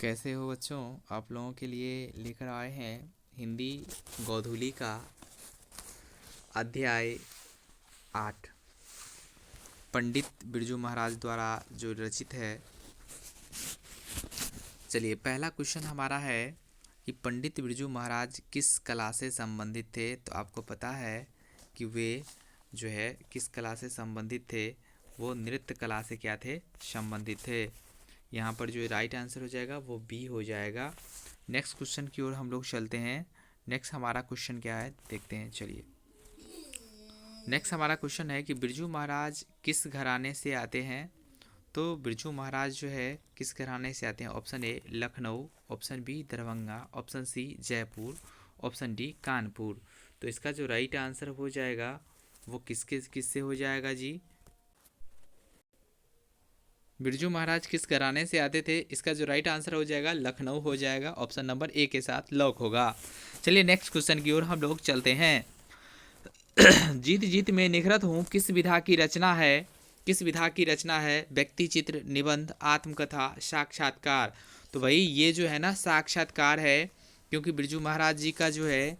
कैसे हो बच्चों। आप लोगों के लिए लेकर आए हैं हिंदी गोधूली का अध्याय 8, पंडित बिरजू महाराज द्वारा जो रचित है। चलिए, पहला क्वेश्चन हमारा है कि पंडित बिरजू महाराज किस कला से संबंधित थे। तो आपको पता है कि वे जो है किस कला से संबंधित थे, वो नृत्य कला से क्या थे, संबंधित थे। यहाँ पर जो राइट आंसर हो जाएगा वो बी हो जाएगा। नेक्स्ट क्वेश्चन की ओर हम लोग चलते हैं। नेक्स्ट हमारा क्वेश्चन क्या है देखते हैं। चलिए, नेक्स्ट हमारा क्वेश्चन है कि बिरजू महाराज किस घराने से आते हैं। तो बिरजू महाराज जो है किस घराने से आते हैं। Option A Lucknow, option B Darbhanga, option C Jaipur, option D Kanpur. तो इसका जो राइट आंसर हो जाएगा वो किससे हो जाएगा जी। बिरजू महाराज किस घराने से आते थे, इसका जो राइट आंसर हो जाएगा लखनऊ हो जाएगा। ऑप्शन नंबर ए के साथ लॉक होगा। चलिए नेक्स्ट क्वेश्चन की ओर हम लोग चलते हैं। जीत जीत में निखरत हूँ किस विधा की रचना है। किस विधा की रचना है। व्यक्ति चित्र, निबंध, आत्मकथा, साक्षात्कार। तो भाई ये जो है ना साक्षात्कार है, क्योंकि बिरजू महाराज जी का जो है,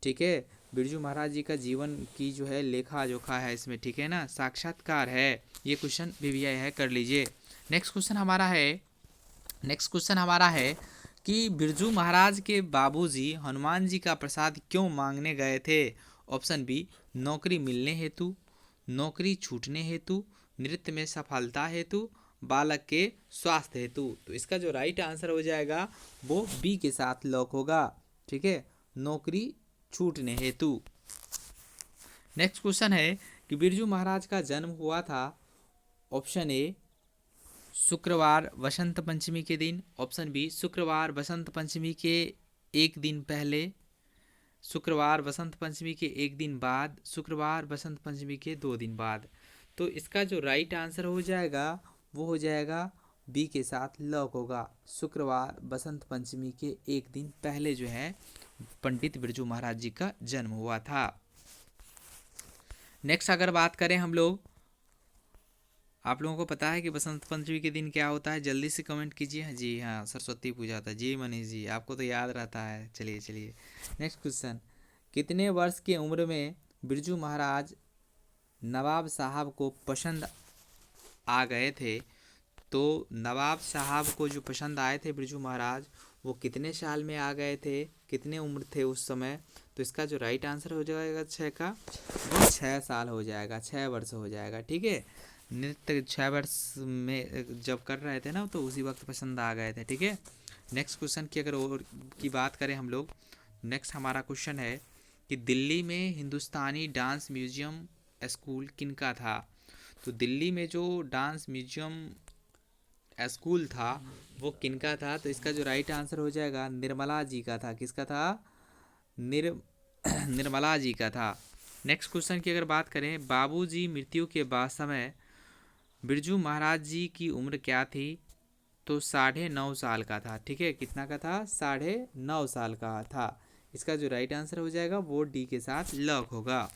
ठीक है, बिरजू महाराज जी का जीवन की जो है लेखा जोखा है इसमें, ठीक है ना, साक्षात्कार है। ये क्वेश्चन भी है, कर लीजिए। नेक्स्ट क्वेश्चन हमारा है कि बिरजू महाराज के बाबूजी हनुमान जी का प्रसाद क्यों मांगने गए थे। ऑप्शन बी नौकरी मिलने हेतु, नौकरी छूटने हेतु, नृत्य में सफलता हेतु, बालक के स्वास्थ्य हेतु। तो इसका जो राइट आंसर हो जाएगा वो बी के साथ लॉक होगा, ठीक है, नौकरी छूटने हेतु। नेक्स्ट क्वेश्चन है कि बिरजू महाराज का जन्म हुआ था। ऑप्शन ए शुक्रवार वसंत पंचमी के दिन, ऑप्शन बी शुक्रवार वसंत पंचमी के एक दिन पहले, शुक्रवार वसंत पंचमी के एक दिन बाद, शुक्रवार वसंत पंचमी के 2 दिन बाद। तो इसका जो राइट आंसर हो जाएगा वो हो जाएगा बी के साथ लॉक होगा, शुक्रवार वसंत पंचमी के एक दिन पहले जो है पंडित बिरजू महाराज जी का जन्म हुआ था। नेक्स्ट अगर बात करें हम लोग, आप लोगों को पता है कि बसंत पंचमी के दिन क्या होता है, जल्दी से कमेंट कीजिए। जी हाँ, सरस्वती पूजा होता है। जी मनीष जी, आपको तो याद रहता है। चलिए नेक्स्ट क्वेश्चन, कितने वर्ष की उम्र में बिरजू महाराज नवाब साहब को पसंद आ गए थे। तो नवाब साहब को जो पसंद आए थे बिरजू महाराज, वो कितने साल में आ गए थे, कितने उम्र थे उस समय। तो इसका जो राइट आंसर हो जाएगा 6 का, वो 6 साल हो जाएगा, 6 वर्ष हो जाएगा, ठीक है। नृत्य 6 वर्ष में जब कर रहे थे ना, तो उसी वक्त पसंद आ गए थे, ठीक है। नेक्स्ट क्वेश्चन की अगर और की बात करें हम लोग, नेक्स्ट हमारा क्वेश्चन है कि दिल्ली में हिंदुस्तानी डांस म्यूजियम स्कूल किनका था। तो दिल्ली में जो डांस म्यूजियम स्कूल था वो किनका था। तो इसका जो राइट आंसर हो जाएगा निर्मला जी का था। किसका था, निर्मला जी का था। नेक्स्ट क्वेश्चन की अगर बात करें, बाबूजी मृत्यु के बाद समय बिरजू महाराज जी की उम्र क्या थी। तो 9.5 साल का था, ठीक है। कितना का था, 9.5 साल का था। इसका जो राइट आंसर हो जाएगा वो डी के साथ लॉक होगा।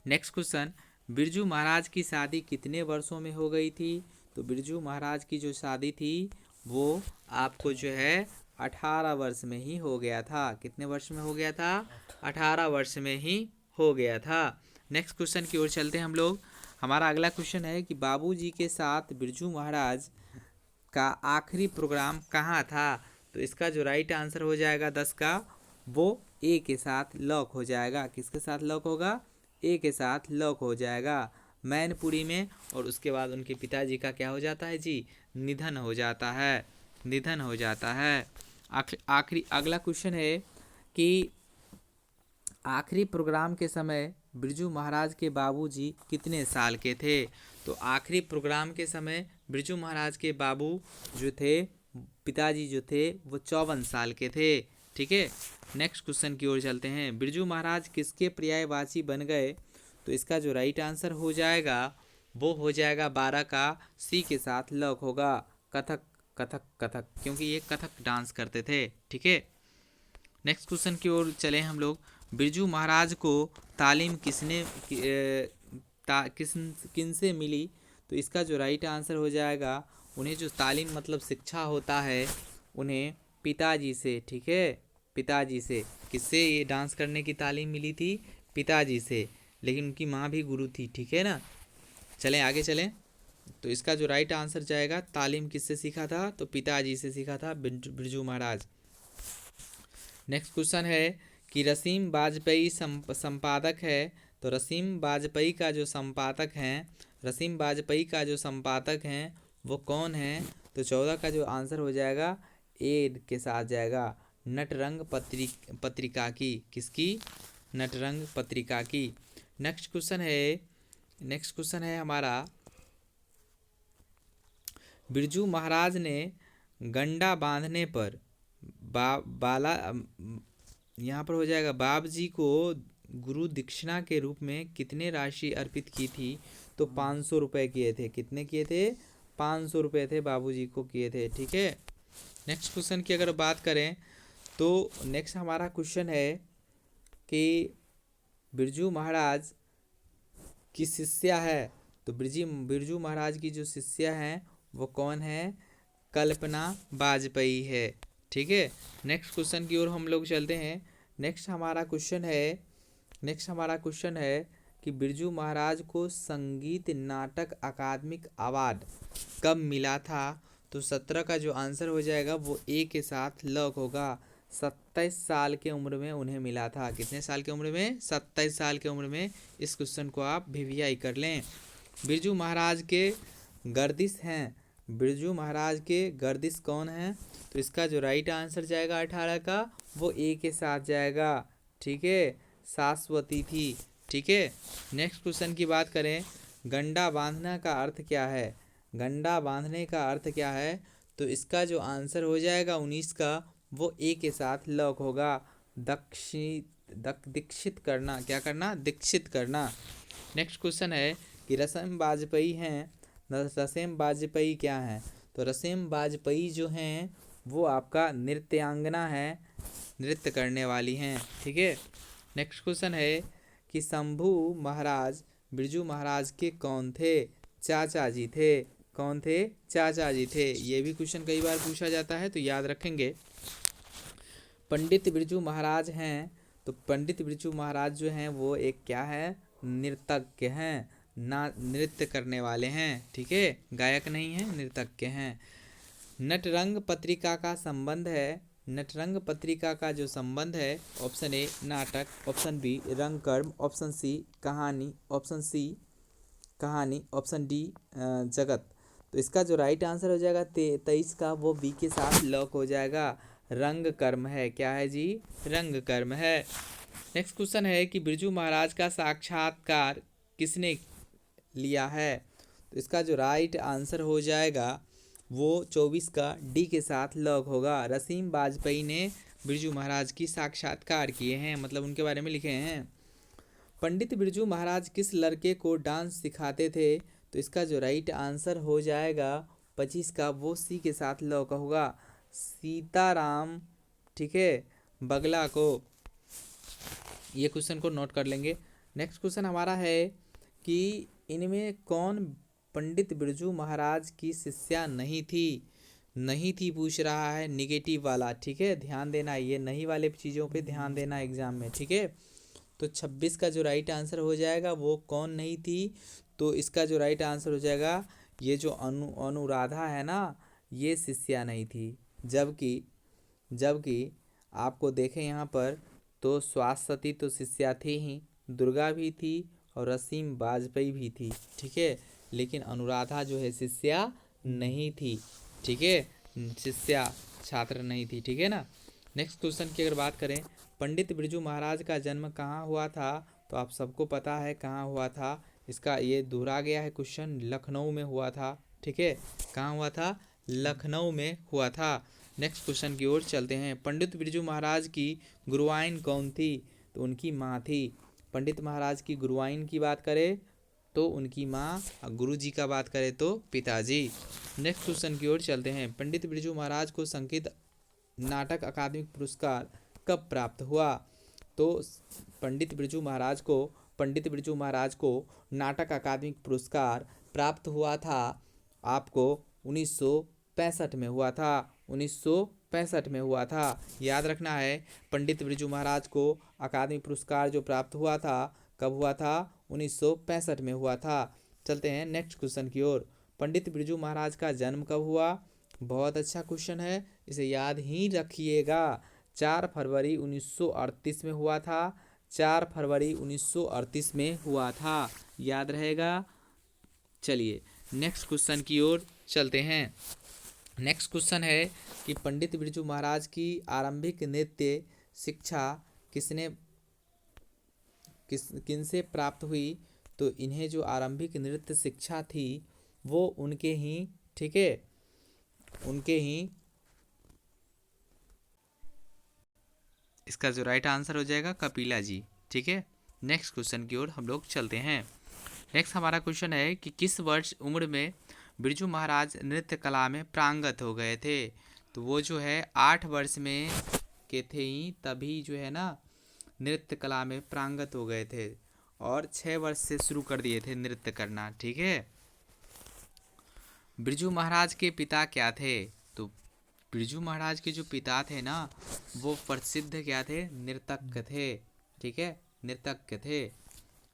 नेक्स्ट क्वेश्चन, बिरजू महाराज की शादी कितने वर्षों में हो गई थी। तो बिरजू महाराज की जो शादी थी वो आपको जो है 18 वर्ष में ही हो गया था। कितने वर्ष में हो गया था, 18 वर्ष में ही हो गया था। नेक्स्ट क्वेश्चन की ओर चलते हैं हम लोग। हमारा अगला क्वेश्चन है कि बाबूजी के साथ बिरजू महाराज का आखिरी प्रोग्राम कहाँ था। तो इसका जो राइट आंसर हो जाएगा 10 का, वो ए के साथ लॉक हो जाएगा। किसके साथ लॉक होगा, ए के साथ लॉक हो जाएगा, मैनपुरी में। और उसके बाद उनके पिताजी का क्या हो जाता है जी, निधन हो जाता है, निधन हो जाता है। आखिरी अगला क्वेश्चन है कि आखिरी प्रोग्राम के समय बिरजू महाराज के बाबूजी कितने साल के थे। तो आखिरी प्रोग्राम के समय बिरजू महाराज के बाबू जो थे, पिताजी जो थे, वो 54 साल के थे, ठीक है। नेक्स्ट क्वेश्चन की ओर चलते हैं। बिरजू महाराज किसके पर्यायवाची बन गए। तो इसका जो राइट आंसर हो जाएगा वो हो जाएगा 12 का, सी के साथ लॉक होगा, कथक कथक कथक, क्योंकि ये कथक डांस करते थे, ठीक है। नेक्स्ट क्वेश्चन की ओर चले हम लोग। बिरजू महाराज को तालीम किससे मिली। तो इसका जो राइट आंसर हो जाएगा उन्हें जो तालीम मतलब शिक्षा होता है उन्हें पिताजी से, ठीक है, पिताजी से। किससे ये डांस करने की तालीम मिली थी? पिताजी से, लेकिन उनकी माँ भी गुरु थी, ठीक है ना। चलें आगे चलें। तो इसका जो राइट आंसर जाएगा, तालीम किससे सीखा था? तो पिताजी से सीखा था, बिरजू महाराज। नेक्स्ट क्वेश्चन है कि रसीम वाजपेयी संपादक है। तो रसीम वाजपेयी का जो संपादक हैं, रसीम वाजपेयी का जो संपादक हैं वो कौन है? तो 14 का जो आंसर हो जाएगा ए के साथ जाएगा, नटरंग पत्रिका की। किसकी? नटरंग पत्रिका की। नेक्स्ट क्वेश्चन है हमारा, बिरजू महाराज ने गंडा बांधने पर बाला यहाँ पर हो जाएगा, बाप जी को गुरु दक्षिणा के रूप में कितने राशि अर्पित की थी? तो 500 रुपये किए थे। कितने किए थे? 500 रुपये थे बाबूजी को किए थे, ठीक है। नेक्स्ट क्वेश्चन की अगर बात करें तो नेक्स्ट हमारा क्वेश्चन है कि बिरजू महाराज की शिष्या है। तो बिरजू महाराज की जो शिष्या हैं वो कौन है? कल्पना वाजपेयी है, ठीक है। नेक्स्ट क्वेश्चन की ओर हम लोग चलते हैं। नेक्स्ट हमारा क्वेश्चन है कि बिरजू महाराज को संगीत नाटक अकादमिक अवार्ड कब मिला था? तो 17 का जो आंसर हो जाएगा वो ए के साथ लॉक होगा। 27 साल के उम्र में उन्हें मिला था। कितने साल की उम्र में? 27 साल की उम्र में। इस क्वेश्चन को आप वीवीआई कर लें। बिरजू महाराज के गर्दिश हैं, बिरजू महाराज के गर्दिश कौन है? तो इसका जो राइट आंसर जाएगा 18 का, वो ए के साथ जाएगा, ठीक है, शाश्वती थी, ठीक है। नेक्स्ट क्वेश्चन की बात करें, गंडा बांधना का अर्थ क्या है? गंडा बांधने का अर्थ क्या है? तो इसका जो आंसर हो जाएगा 19 का, वो ए के साथ लॉक होगा, दीक्षित करना। क्या करना? दीक्षित करना। नेक्स्ट क्वेश्चन है कि रसेम वाजपेयी हैं। रसेम वाजपेयी क्या हैं? तो रसेम वाजपेयी जो हैं वो आपका नृत्यांगना है, नृत्य करने वाली हैं, ठीक है। नेक्स्ट क्वेश्चन है कि शंभू महाराज बिरजू महाराज के कौन थे? चाचा जी थे। कौन थे? चाचा जी थे। ये भी क्वेश्चन कई बार पूछा जाता है तो याद रखेंगे। पंडित बिरजू महाराज हैं। तो पंडित बिरजू महाराज जो हैं वो एक क्या है? नर्तज्ञ हैं, ना नृत्य करने वाले हैं, ठीक है, गायक नहीं हैं, नर्तज्ञ हैं। नटरंग पत्रिका का संबंध है। नटरंग पत्रिका का जो संबंध है, ऑप्शन ए नाटक, ऑप्शन बी रंगकर्म, ऑप्शन सी कहानी, ऑप्शन डी जगत। तो इसका जो राइट आंसर हो जाएगा 23 का, वो बी के साथ लॉक हो जाएगा, रंग कर्म है। क्या है जी? रंग कर्म है। नेक्स्ट क्वेश्चन है कि बिरजू महाराज का साक्षात्कार किसने लिया है? तो इसका जो राइट आंसर हो जाएगा वो 24 का डी के साथ लॉक होगा, रसीम वाजपेयी ने बिरजू महाराज की साक्षात्कार किए हैं, मतलब उनके बारे में लिखे हैं। पंडित बिरजू महाराज किस लड़के को डांस सिखाते थे? तो इसका जो राइट आंसर हो जाएगा 25 का, वो सी के साथ लॉक होगा, सीताराम, ठीक है, बगला को। ये क्वेश्चन को नोट कर लेंगे। नेक्स्ट क्वेश्चन हमारा है कि इनमें कौन पंडित बिरजू महाराज की शिष्या नहीं थी? नहीं थी पूछ रहा है, निगेटिव वाला, ठीक है, ध्यान देना, ये नहीं वाले चीज़ों पे ध्यान देना एग्जाम में, ठीक है। तो 26 का जो राइट आंसर हो जाएगा वो कौन नहीं थी? तो इसका जो राइट आंसर हो जाएगा, ये जो अनुराधा है ना, ये शिष्या नहीं थी। जबकि आपको देखें यहाँ पर तो स्वास्थ्य तो शिष्या थी ही, दुर्गा भी थी और रसीम वाजपेयी भी थी, ठीक है, लेकिन अनुराधा जो है शिष्या नहीं थी, ठीक है, शिष्या छात्र नहीं थी, ठीक है ना। नेक्स्ट क्वेश्चन की अगर बात करें, पंडित बिरजू महाराज का जन्म कहाँ हुआ था? तो आप सबको पता है कहाँ हुआ था, इसका ये दोहरा गया है क्वेश्चन, लखनऊ में हुआ था, ठीक है, कहाँ हुआ था? लखनऊ में हुआ था। नेक्स्ट क्वेश्चन की ओर चलते हैं। पंडित बिरजू महाराज की गुरुआइन कौन थी? तो उनकी माँ थी। पंडित महाराज की गुरुआइन की बात करें तो उनकी माँ, गुरु जी का बात करें तो पिताजी। नेक्स्ट क्वेश्चन की ओर चलते हैं। पंडित बिरजू महाराज को संगीत नाटक अकादमी पुरस्कार कब प्राप्त हुआ? तो पंडित बिरजू महाराज को नाटक अकादमी पुरस्कार प्राप्त हुआ था आपको 1965 में हुआ था। 1965 में हुआ था। याद रखना है, पंडित बिरजू महाराज को अकादमी पुरस्कार जो प्राप्त हुआ था, कब हुआ था? 1965 में हुआ था। चलते हैं नेक्स्ट क्वेश्चन की ओर। पंडित बिरजू महाराज का जन्म कब हुआ? बहुत अच्छा क्वेश्चन है, इसे याद ही रखिएगा। 4 फरवरी 1938 में हुआ था। 4 फरवरी 1938 में हुआ था। याद रहेगा। चलिए नेक्स्ट क्वेश्चन की ओर चलते हैं। नेक्स्ट क्वेश्चन है कि पंडित बिरजू महाराज की आरंभिक नृत्य शिक्षा किनसे प्राप्त हुई? तो इन्हें जो आरंभिक नृत्य शिक्षा थी वो उनके ही, ठीक है, उनके ही, इसका जो राइट आंसर हो जाएगा कपिला जी। ठीक है, नेक्स्ट क्वेश्चन की ओर हम लोग चलते हैं। नेक्स्ट हमारा क्वेश्चन है कि किस वर्ष उम्र में बिरजू महाराज नृत्य कला में प्रांगत हो गए थे? तो वो जो है 8 वर्ष में के थे ही तभी जो है ना नृत्य कला में प्रांगत हो गए थे, और 6 वर्ष से शुरू कर दिए थे नृत्य करना। ठीक है। बिरजू महाराज के पिता क्या थे? तो बिरजू महाराज के जो पिता थे ना, वो प्रसिद्ध क्या थे? नर्तक थे। ठीक है, नर्तक थे।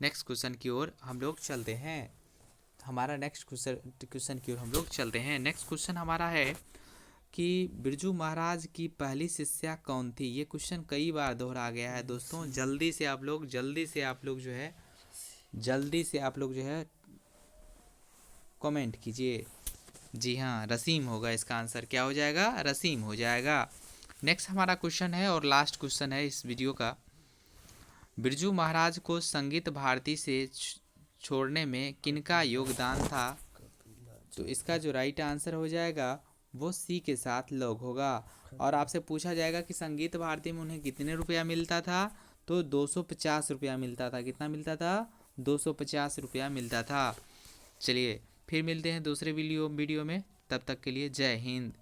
नेक्स्ट क्वेश्चन की ओर हम लोग चलते हैं। हमारा नेक्स्ट क्वेश्चन की ओर हम लोग चलते हैं। नेक्स्ट क्वेश्चन हमारा है कि बिरजू महाराज की पहली शिष्या कौन थी? ये क्वेश्चन कई बार दोहरा गया है दोस्तों। जल्दी से आप लोग जो है कमेंट कीजिए। जी हाँ, रसीम होगा इसका आंसर। क्या हो जाएगा? रसीम हो जाएगा। नेक्स्ट हमारा क्वेश्चन है और लास्ट क्वेश्चन है इस वीडियो का। बिरजू महाराज को संगीत भारती से छोड़ने में किनका योगदान था? तो इसका जो राइट आंसर हो जाएगा वो सी के साथ लॉग होगा। और आपसे पूछा जाएगा कि संगीत भारती में उन्हें कितने रुपया मिलता था? तो 250 रुपया मिलता था। कितना मिलता था? 250 रुपया मिलता था। चलिए फिर मिलते हैं दूसरे वीडियो में। तब तक के लिए जय हिंद।